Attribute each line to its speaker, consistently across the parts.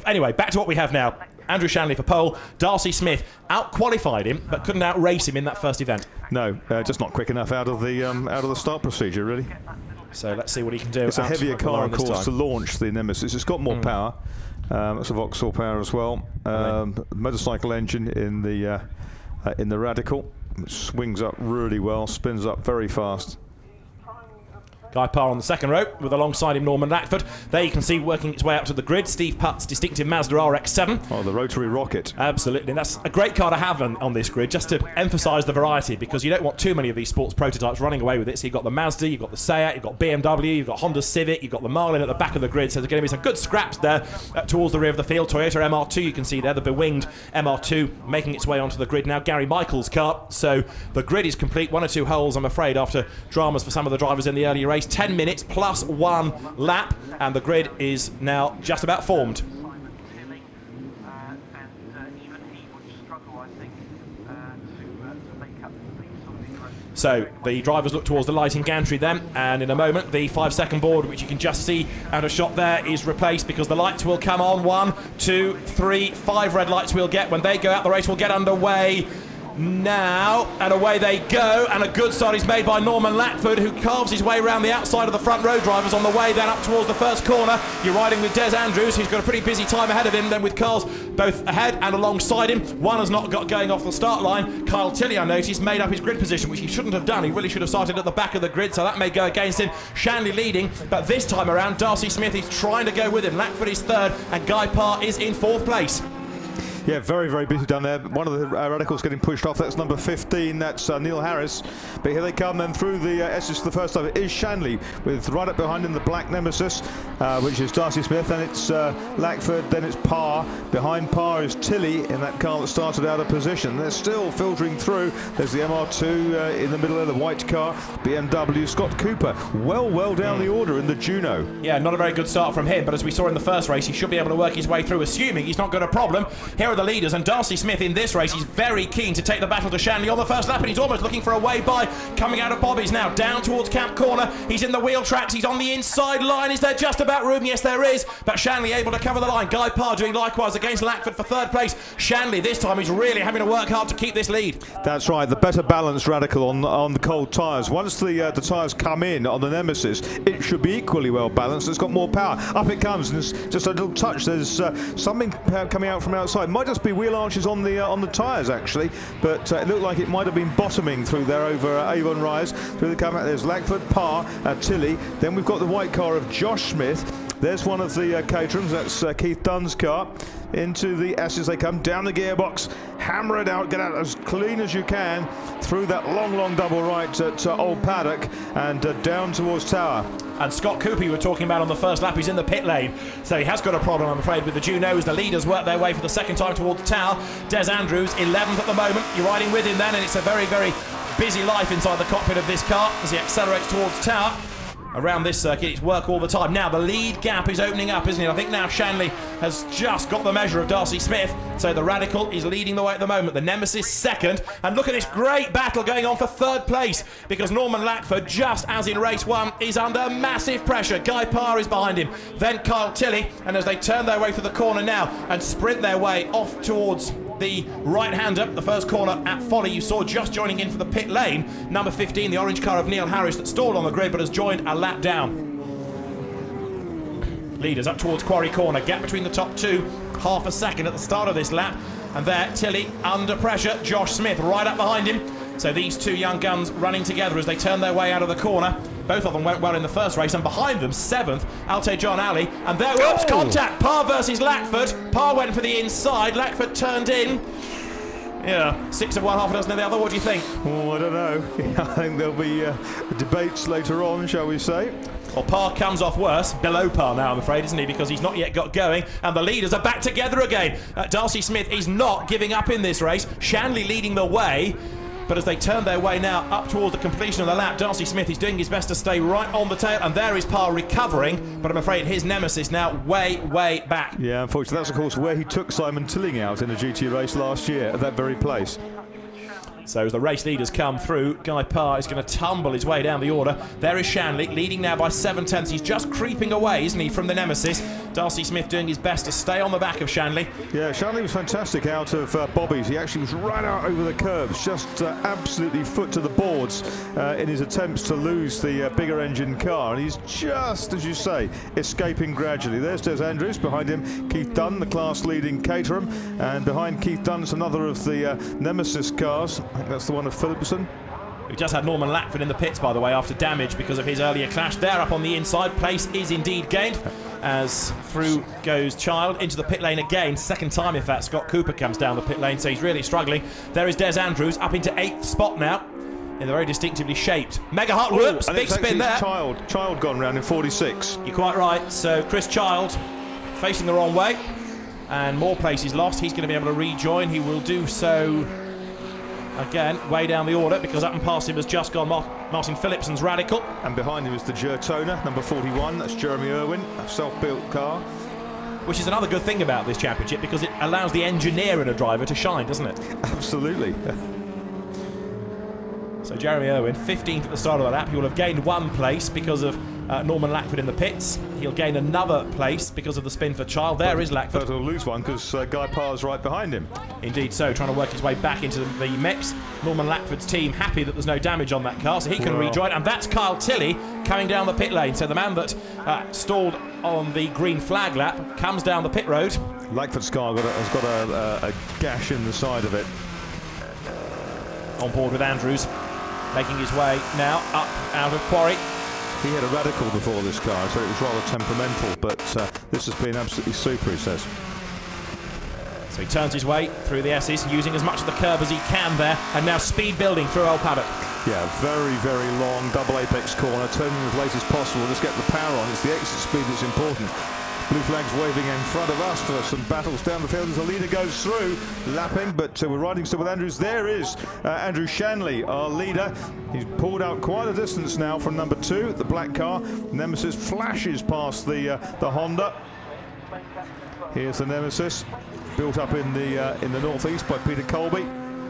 Speaker 1: Anyway, back to what we have now. Andrew Shanley for pole. Darcy Smith out-qualified him, but couldn't out-race him in that first event.
Speaker 2: No, just not quick enough out of the start procedure, really.
Speaker 1: So let's see what he can do.
Speaker 2: It's a heavier car, of course, to launch the Nemesis. It's got more power. It's a Vauxhall power as well. Motorcycle engine in the Radical, which swings up really well, spins up very fast.
Speaker 1: Guy Parr on the second row, with alongside him Norman Lackford. There you can see working its way up to the grid, Steve Putt's distinctive Mazda RX-7.
Speaker 2: Oh, the rotary rocket.
Speaker 1: Absolutely, and that's a great car to have on this grid, just to emphasise the variety, because you don't want too many of these sports prototypes running away with it. So you've got the Mazda, you've got the Seat, you've got BMW, you've got Honda Civic, you've got the Marlin at the back of the grid, so there's going to be some good scraps there towards the rear of the field. Toyota MR2, you can see there, the bewinged MR2 making its way onto the grid now. Gary Michael's car, so the grid is complete. 1 or 2 holes, I'm afraid, after dramas for some of the drivers in the earlier race. 10 minutes plus 1 lap, and the grid is now just about formed. So the drivers look towards the lighting gantry then, and in a moment the 5-second board, which you can just see out of shot there, is replaced, because the lights will come on. 1, 2, 3, 5 red lights we'll get. When they go out, the race will get underway now, and away they go, and a good start is made by Norman Lackford, who carves his way around the outside of the front row drivers on the way then up towards the first corner. You're riding with Des Andrews, who's got a pretty busy time ahead of him, then with cars both ahead and alongside him. One has not got going off the start line. Kyle Tilley, I noticed, made up his grid position, which he shouldn't have done. He really should have started at the back of the grid, so that may go against him. Shanley leading, but this time around Darcy Smith is trying to go with him. Lackford is third, and Guy Parr is in 4th place.
Speaker 2: Yeah, very, very busy down there. One of the Radicals getting pushed off. That's number 15. That's Neil Harris. But here they come then through the S's for the first time. It is Shanley with right up behind him the black Nemesis, which is Darcy Smith. Then it's Lackford. Then it's Parr. Behind Parr is Tilley in that car that started out of position. They're still filtering through. There's the MR2 in the middle of the white car. BMW. Scott Cooper well down the order in the Juno.
Speaker 1: Yeah, not a very good start from him, but as we saw in the first race, he should be able to work his way through, assuming he's not got a problem. Here are the leaders, and Darcy Smith in this race is very keen to take the battle to Shanley on the first lap, and he's almost looking for a way by. Coming out of Bobby's now, down towards Camp Corner. He's in the wheel tracks, he's on the inside line. Is there just about room? Yes, there is, but Shanley able to cover the line. Guy Parr doing likewise against Lackford for 3rd place. Shanley this time is really having to work hard to keep this lead.
Speaker 2: That's right, the better balanced Radical on the cold tyres. Once the tyres come in on the Nemesis, it should be equally well balanced. It's got more power. Up it comes, and it's just a little touch. There's something coming out from outside. Might just be wheel arches on the tyres actually, but it looked like it might have been bottoming through there over Avon Rise. Through the camera, there's Lackford, Parr, Tilley. Then we've got the white car of Josh Smith. There's one of the Caterhams, that's Keith Dunn's car. Into the S's they come, down the gearbox, hammer it out, get out as clean as you can through that long double right at Old Paddock, and down towards Tower.
Speaker 1: And Scott Cooper, you were talking about on the first lap, he's in the pit lane, so he has got a problem, I'm afraid, with the Junos. The leaders work their way for the second time towards Tower. Des Andrews, 11th at the moment. You're riding with him then, and it's a very busy life inside the cockpit of this car as he accelerates towards Tower. Around this circuit, it's work all the time. Now the lead gap is opening up, isn't it? I think now Shanley has just got the measure of Darcy Smith, so the Radical is leading the way at the moment. The Nemesis second, and look at this great battle going on for 3rd place, because Norman Lackford, just as in race 1, is under massive pressure. Guy Parr is behind him, then Kyle Tilley, and as they turn their way for the corner now and sprint their way off towards the right-hander, the first corner at Folly, you saw just joining in for the pit lane, number 15, the orange car of Neil Harris that stalled on the grid but has joined a lap down. Leaders up towards Quarry Corner, gap between the top 2, half a second at the start of this lap, and there Tilley under pressure, Josh Smith right up behind him. So these 2 young guns running together as they turn their way out of the corner. Both of them went well in the first race, and behind them, 7th, Alte John Alley, and there was contact. Parr versus Lackford. Parr went for the inside, Lackford turned in. Yeah, 6 of one, half a dozen of the other. What do you think?
Speaker 2: Oh, I don't know. I think there'll be debates later on, shall we say.
Speaker 1: Well, Parr comes off worse, below Parr now, I'm afraid, isn't he? Because he's not yet got going, and the leaders are back together again. Darcy Smith is not giving up in this race. Shanley leading the way. But as they turn their way now up towards the completion of the lap, Darcy Smith is doing his best to stay right on the tail, and there is Parr recovering, but I'm afraid his Nemesis now way back.
Speaker 2: Yeah, unfortunately, that's of course where he took Simon Tilling out in a GT race last year, at that very place.
Speaker 1: So as the race leaders come through, Guy Parr is going to tumble his way down the order. There is Shanley, leading now by 7/10. He's just creeping away, isn't he, from the Nemesis. Darcy Smith doing his best to stay on the back of Shanley.
Speaker 2: Yeah, Shanley was fantastic out of Bobby's. He actually was right out over the curbs, just absolutely foot to the boards in his attempts to lose the bigger engine car. And he's just, as you say, escaping gradually. There's Des Andrews, behind him Keith Dunn, the class-leading Caterham, and behind Keith Dunn's another of the Nemesis cars. I think that's the one of Philipson.
Speaker 1: We just had Norman Lackford in the pits, by the way, after damage because of his earlier clash. There up on the inside, place is indeed gained as through goes Child into the pit lane again. Second time, in fact, Scott Cooper comes down the pit lane, so he's really struggling. There is Des Andrews up into 8th spot now in the very distinctively shaped Mega Hot. Whoops, big spin there.
Speaker 2: Child gone round in 46.
Speaker 1: You're quite right. So Chris Child facing the wrong way and more places lost. He's going to be able to rejoin. He will do so again, way down the order, because up and past him has just gone Martin Phillipson's Radical. And
Speaker 2: behind him is the Jertona, number 41. That's Jeremy Irwin, a self-built car.
Speaker 1: Which is another good thing about this championship, because it allows the engineer and a driver to shine, doesn't it?
Speaker 2: Absolutely.
Speaker 1: So Jeremy Irwin, 15th at the start of the lap. He will have gained 1 place because of Norman Lackford in the pits. He'll gain another place because of the spin for Child. There is Lackford.
Speaker 2: But he'll lose one because Guy Parr's right behind him.
Speaker 1: Indeed so, trying to work his way back into the mix. Norman Lackford's team happy that there's no damage on that car, so he can rejoin. And that's Kyle Tilley coming down the pit lane. So the man that stalled on the green flag lap comes down the pit road.
Speaker 2: Lackford's car has got a gash in the side of it.
Speaker 1: On board with Andrews, making his way now up out of Quarry.
Speaker 2: He had a Radical before this car, so it was rather temperamental, but this has been absolutely super, he says.
Speaker 1: So he turns his way through the S's, using as much of the curb as he can there, and now speed building through Old Paddock.
Speaker 2: Yeah, very, very long double apex corner, turning as late as possible, just get the power on. It's the exit speed that's important. Blue flags waving in front of us for some battles down the field as the leader goes through, lapping, but we're riding still with Andrews. There is Andrew Shanley, our leader. He's pulled out quite a distance now from number 2, the black car. Nemesis flashes past the Honda. Here's the Nemesis, built up in the northeast by Peter Colby.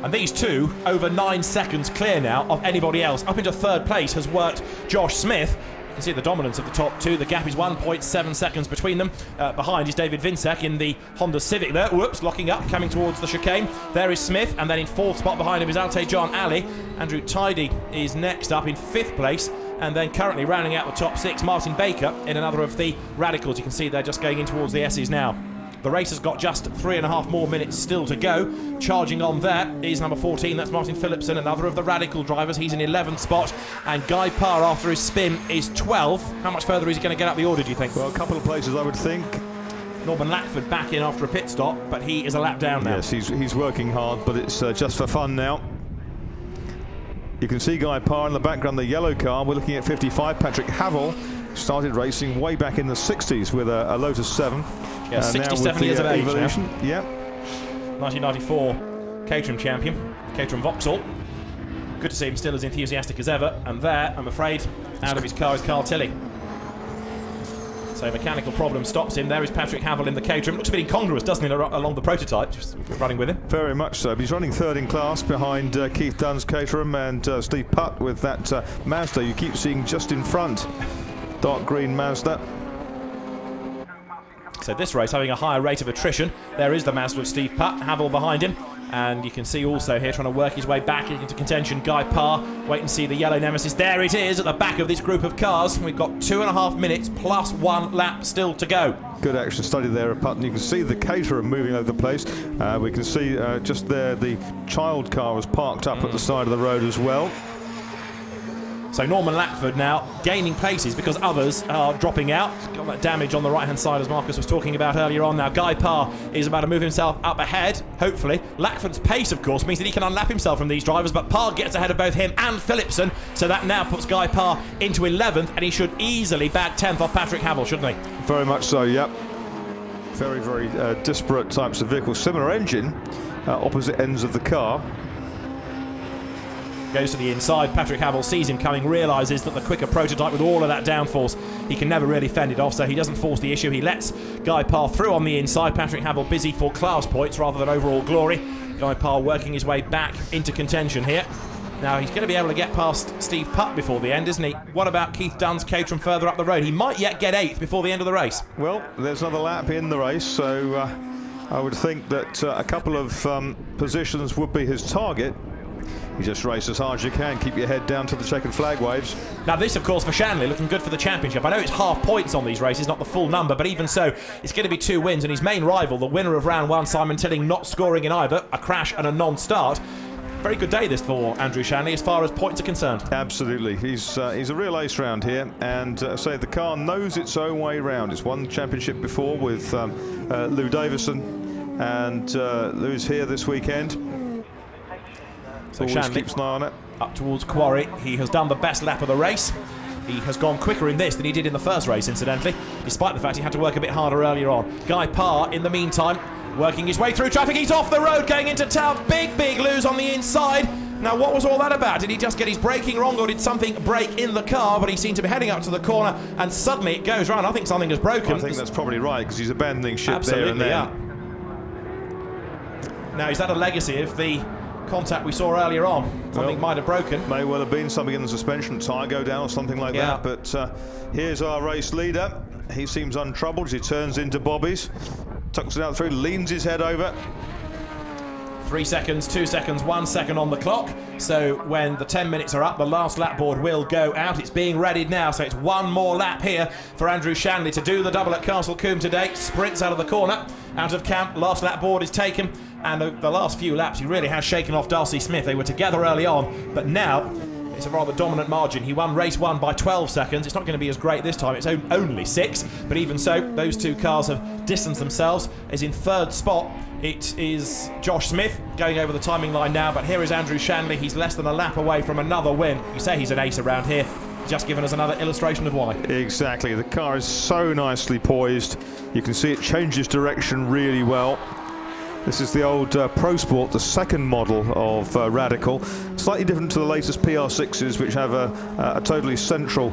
Speaker 1: And these two, over 9 seconds clear now of anybody else. Up into 3rd place has worked Josh Smith. You can see the dominance of the top 2. The gap is 1.7 seconds between them. Behind is David Vinsek in the Honda Civic there. Whoops, locking up, coming towards the chicane. There is Smith, and then in 4th spot behind him is Alte John Ali. Andrew Tidy is next up in 5th place. And then currently rounding out the top 6, Martin Baker in another of the Radicals. You can see they're just going in towards the S's now. The race has got just 3.5 more minutes still to go. Charging on there is number 14, that's Martin Phillipson, another of the Radical drivers. He's in 11th spot. And Guy Parr, after his spin, is 12th. How much further is he going to get up the order, do you think?
Speaker 2: Well, a couple of places, I would think.
Speaker 1: Norman Lackford back in after a pit stop, but he is a lap down now.
Speaker 2: Yes, he's working hard, but it's just for fun now. You can see Guy Parr in the background, the yellow car. We're looking at 55. Patrick Havel started racing way back in the 60s with a Lotus 7.
Speaker 1: Yeah, 67 years of age
Speaker 2: Evolution.
Speaker 1: now.
Speaker 2: Yeah.
Speaker 1: 1994 Caterham champion, Caterham Vauxhall. Good to see him still as enthusiastic as ever. And there, I'm afraid, out of his car is Carl Tilley. So mechanical problem stops him. There is Patrick Havel in the Caterham. Looks a bit incongruous, doesn't it, along the prototype, just running with him.
Speaker 2: Very much so. He's running 3rd in class behind Keith Dunn's Caterham and Steve Putt with that Mazda you keep seeing just in front. Dark green Mazda.
Speaker 1: So this race having a higher rate of attrition. There is the Mazda of Steve Putt, Havel behind him. And you can see also here trying to work his way back into contention, Guy Parr. Wait and see the yellow Nemesis. There it is at the back of this group of cars. We've got 2.5 minutes plus 1 lap still to go.
Speaker 2: Good action study there at Putt. You can see the Caterham moving over the place. We can see just there the Child car was parked up at the side of the road as well.
Speaker 1: So Norman Lackford now gaining places because others are dropping out. Got that damage on the right-hand side as Marcus was talking about earlier on. Now Guy Parr is about to move himself up ahead, hopefully. Lackford's pace, of course, means that he can unlap himself from these drivers, but Parr gets ahead of both him and Phillipson, so that now puts Guy Parr into 11th, and he should easily bag 10th off Patrick Havel, shouldn't he?
Speaker 2: Very much so, yep. Very, very disparate types of vehicles. Similar engine, opposite ends of the car.
Speaker 1: Goes to the inside. Patrick Havel sees him coming, realises that the quicker prototype with all of that downforce, he can never really fend it off, so he doesn't force the issue. He lets Guy Parr through on the inside. Patrick Havel busy for class points rather than overall glory. Guy Parr working his way back into contention here. Now, he's going to be able to get past Steve Putt before the end, isn't he? What about Keith Dunn's Caterham further up the road? He might yet get 8th before the end of the race.
Speaker 2: Well, there's another lap in the race, so I would think that a couple of positions would be his target. You just race as hard as you can, keep your head down to the checkered flag waves.
Speaker 1: Now this, of course, for Shanley, looking good for the championship. I know it's half points on these races, not the full number, but even so, it's going to be 2 wins, and his main rival, the winner of round 1, Simon Tilling, not scoring in either, a crash and a non-start. Very good day this for Andrew Shanley as far as points are concerned.
Speaker 2: Absolutely, he's a real ace round here, and say the car knows its own way round. It's won the championship before with Lou Davison, and Lou's here this weekend.
Speaker 1: So
Speaker 2: always
Speaker 1: Shanley
Speaker 2: keeps an eye on it.
Speaker 1: Up towards Quarry. He has done the best lap of the race. He has gone quicker in this than he did in the first race, incidentally, despite the fact he had to work a bit harder earlier on. Guy Parr, in the meantime, working his way through traffic. He's off the road going into town. Big lose on the inside. Now, what was all that about? Did he just get his braking wrong, or did something break in the car? But he seemed to be heading up to the corner, and suddenly it goes round. I think something has broken.
Speaker 2: I think that's probably right, because he's abandoning ship there and then.
Speaker 1: Yeah. Now, is that a legacy of the contact we saw earlier on? Something might have broken.
Speaker 2: May well have been something in the suspension, tyre go down or something like that. But here's our race leader. He seems untroubled as he turns into Bobby's, tucks it out through, leans his head over.
Speaker 1: 3 seconds, 2 seconds, 1 second on the clock. So when the 10 minutes are up, the last lap board will go out. It's being readied now, so it's one more lap here for Andrew Shanley to do the double at Castle Combe today. Sprints out of the corner, out of camp. Last lap board is taken, and the last few laps he really has shaken off Darcy Smith. They were together early on, but now it's a rather dominant margin. He won race 1 by 12 seconds. It's not going to be as great this time. It's only 6, but even so, those two cars have distanced themselves. As in third spot, it is Josh Smith going over the timing line now, but here is Andrew Shanley. He's less than a lap away from another win. You say he's an ace around here. Just given us another illustration of why. Exactly.
Speaker 2: The car is so nicely poised. You can see it changes direction really well. This is the old Pro Sport, the second model of Radical. Slightly different to the latest PR6s, which have a totally central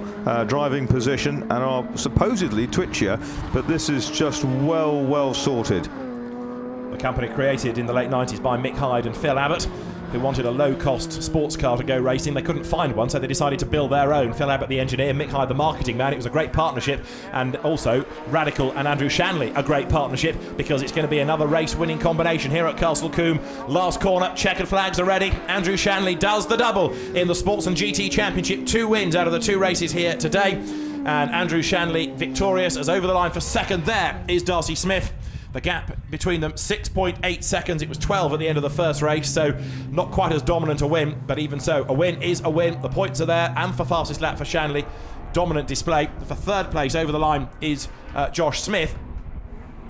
Speaker 2: driving position and are supposedly twitchier, but this is just well sorted.
Speaker 1: The company created in the late 90s by Mick Hyde and Phil Abbott, who wanted a low-cost sports car to go racing. They couldn't find one, so they decided to build their own. Phil Abbott, the engineer, Mick Hyde, the marketing man. It was a great partnership, and also Radical and Andrew Shanley, a great partnership, because it's going to be another race-winning combination here at Castle Combe. Last corner, checkered flags are ready. Andrew Shanley does the double in the Sports and GT Championship. 2 wins out of the 2 races here today, and Andrew Shanley victorious. As over the line for second there is Darcy Smith. The gap between them, 6.8 seconds. It was 12 at the end of the first race, so not quite as dominant a win, but even so, a win is a win. The points are there, and for fastest lap for Shanley, dominant display. For third place over the line is Josh Smith,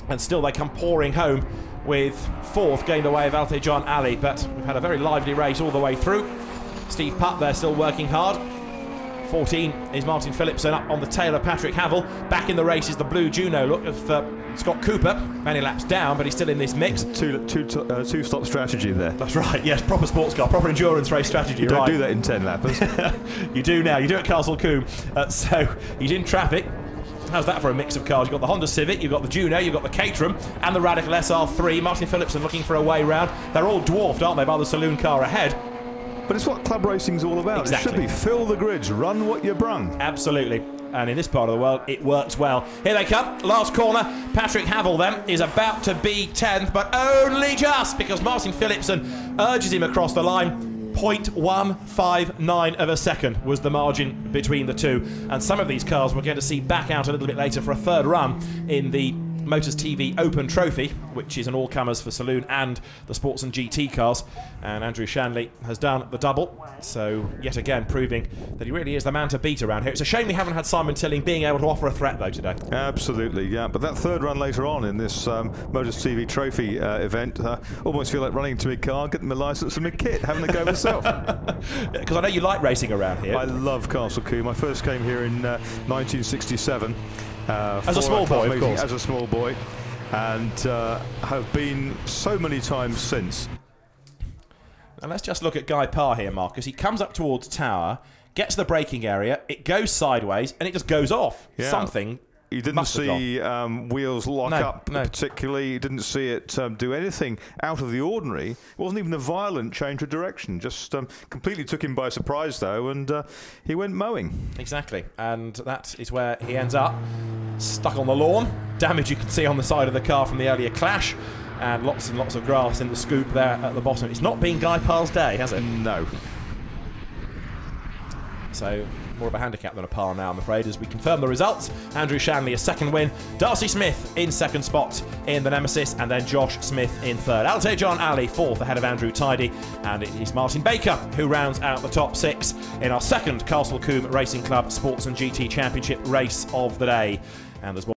Speaker 1: and still they come pouring home with fourth, gained away of Altejan Ali, but we've had a very lively race all the way through. Steve Putt there still working hard. 14 is Martin Phillipson up on the tail of Patrick Havel. Back in the race is the blue Juno look of Scott Cooper. Many laps down, but he's still in this mix.
Speaker 2: Two-stop strategy there.
Speaker 1: That's right, yes, proper sports car, proper endurance race strategy.
Speaker 2: You don't do that in 10 lappers.
Speaker 1: You do now, you do at Castle Combe. So he's in traffic. How's that for a mix of cars? You've got the Honda Civic, you've got the Juno, you've got the Caterham, and the Radical SR3. Martin Phillipson looking for a way round. They're all dwarfed, aren't they, by the saloon car ahead.
Speaker 2: But it's what club racing's all about.
Speaker 1: Exactly.
Speaker 2: It should be fill the grids, run what you brung.
Speaker 1: Absolutely. And in this part of the world, it works well. Here they come. Last corner. Patrick Havel then is about to be 10th, but only just, because Martin Phillipson urges him across the line. 0.159 of a second was the margin between the two. And some of these cars we're going to see back out a little bit later for a third run in the Motors TV Open Trophy, which is an all-comers for saloon and the sports and GT cars. And Andrew Shanley has done the double, so yet again proving that he really is the man to beat around here. It's a shame we haven't had Simon Tilling being able to offer a threat though today.
Speaker 2: Absolutely, yeah, but that third run later on in this Motors TV Trophy event, almost feel like running into my car, getting my licence and my kit, having a go myself.
Speaker 1: Because I know you like racing around here.
Speaker 2: I love Castle Combe. I first came here in 1967.
Speaker 1: As a small boy, of course.
Speaker 2: As a small boy, and have been so many times since.
Speaker 1: And let's just look at Guy Parr here, Marcus. He comes up towards Tower, gets the braking area, it goes sideways, and it just goes off.
Speaker 2: Yeah.
Speaker 1: Something
Speaker 2: You didn't see wheels lock up particularly. You didn't see it do anything out of the ordinary. It wasn't even a violent change of direction. Just completely took him by surprise, though, and he went mowing.
Speaker 1: Exactly, and that is where he ends up, stuck on the lawn. Damage you can see on the side of the car from the earlier clash, and lots of grass in the scoop there at the bottom. It's not been Guy Parr's day, has it?
Speaker 2: No.
Speaker 1: So more of a handicap than a par now, I'm afraid, as we confirm the results. Andrew Shanley, a second win. Darcy Smith in second spot in the Nemesis, and then Josh Smith in third. Altair Ali fourth ahead of Andrew Tidy, and it is Martin Baker who rounds out the top six in our second Castle Combe Racing Club Sports and GT Championship race of the day. And there's more